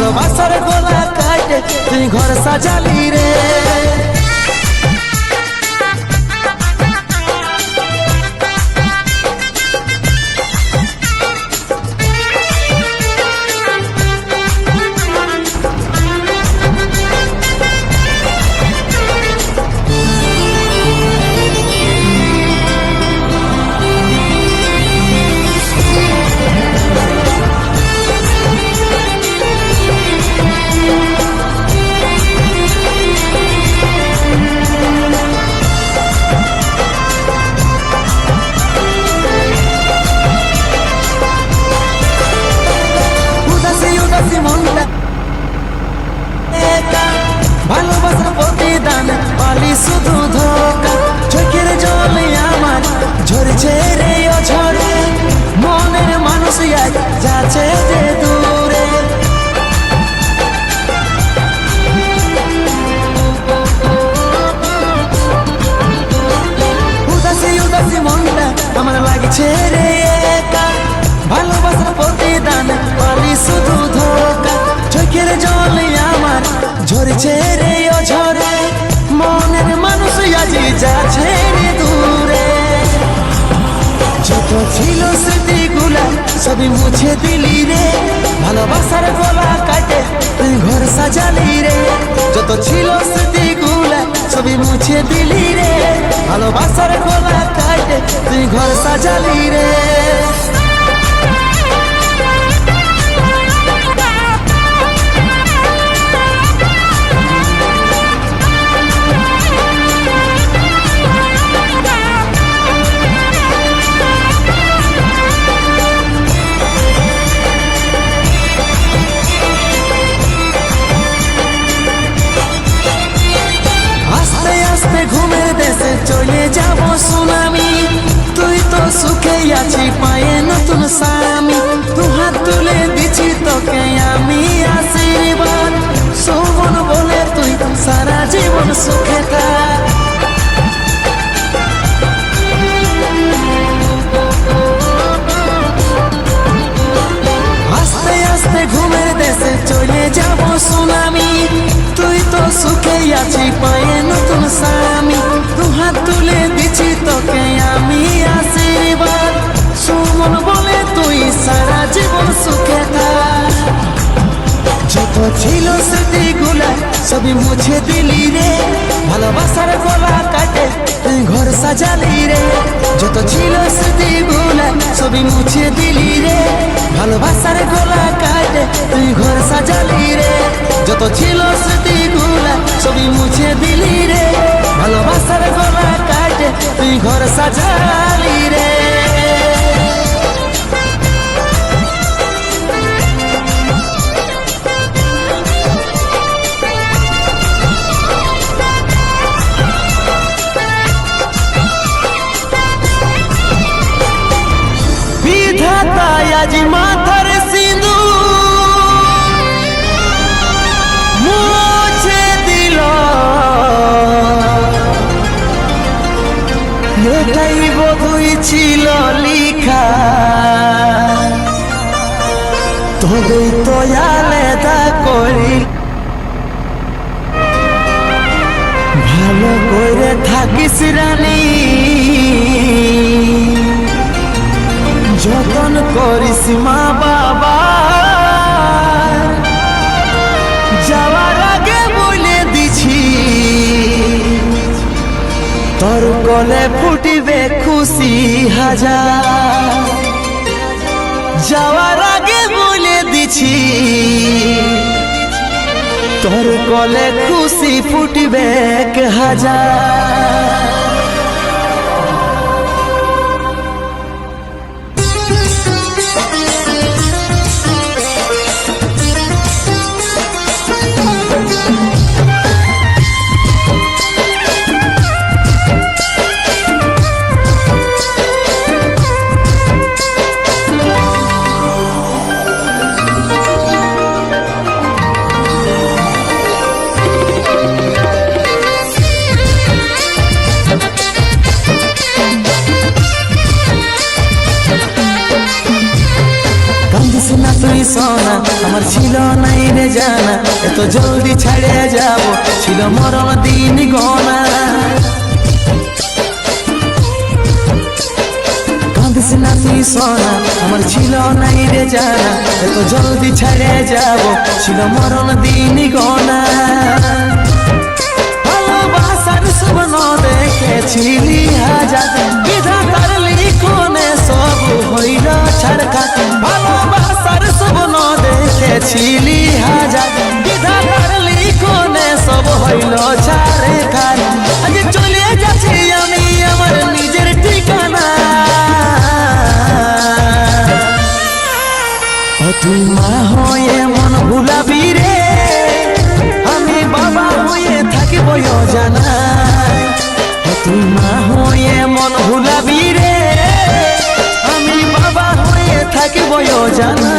ভালোবাসার গলা কাটে তুই ঘর সাজালি রে। ভালোবাসার প্রতিদান পালি শুধু ধোকা, চোখের জলে আমার ঝরছে রে অঝরে, মনের মানুষ আজ যাচ্ছে যে দূরে। উদাসী উদাসী মনটা আমার লাগছে রে একা, ভালোবাসার প্রতিদান পালি শুধু ধোকা, চোখের জলে আমার ঝরছে রে অঝরে, মনের মানুষ আজ যাচ্ছে রে দূরে। যত ছিল স্মৃতিগুলা সবই মুছে দিলি রে, ভালোবাসার গলা কাটে তুই ঘর সাজালি রে। যত ছিল স্মৃতিগুলা সবই মুছে দিলি রে, ভালোবাসার গলা কাটে তুই ঘর সাজালি রে। ঘুমের দেশে চলে যাব সুনামি, তুই তো সুখে আছি পায়ে নতুন স্বামী, দু হাত তুলে দিছি তোকে আমি আশীর্বাদ, শোভন বলে তুই সারা জীবন সুখে থাক। আস্তে আস্তে ঘুমের দেশে চলে যাব সুনামি, তুই তো সুখে আছি পায়ে নতুন স্বামী, দু হাত তুলে দিছি তোকে আমি আশীর্বাদ, সুমন বলে তুই সারা জীবন সুখে থাক। যত ছিল স্মৃতিগুলা সবই মুছে দিলি রে, ভালোবাসার গলা কাটে তুই ঘর সাজালি রে। যত ছিল স্মৃতিগুলা সবই মুছে দিলি রে, ভালোবাসার গলা কাটে তুই ঘর সাজালি রে। যত ছিল স্মৃতিগুলা সবই মুছে দিলি রে, ভালোবাসার গলা কাটে তুই ঘর সাজালি রে। বিধাতা আজ মাথার সিঁদুর মুছে দিল, এটাই বোধই ছিল লিখা, তবেই তো আলাদা করি, ভালো করে থাকিস রানী, যতন করিস মা বাবা, যাওয়ার আগে বলে দিছি তোর গলে ফুটিবে খুশি হাজার, যাওয়ার আগে বলে দিছি তোর গলে খুশি ফুটিবে হাজার। আমার ছিল নাই রে জানা এত জলদি ছেড়ে যাব ছিল মরণ দিন গনা কাঁদিস না তুই সোনা আমার ছিল নাই রে জানা এত জলদি ছেড়ে যাব ছিল মরণ দিন গনা ভালোবাসার স্বপ্ন দেখেছিলি হাজার বিধাতার লিখনে সব হইল ছাড়খাট ভালোবাসার স্বপ্ন দেখেছিলি হাজার বিধাতার লিখনে সব হইল ছাড়খাট আজ চলে যাচ্ছি আমি আমার নিজের ঠিকানা তুই মা হয়ে মন ভুলাবি রে আমি বাবা হয়ে থাকিব জানা তুই মা হয়ে মন ভুলাবি রে আমি বাবা হয়ে থাকিব জানা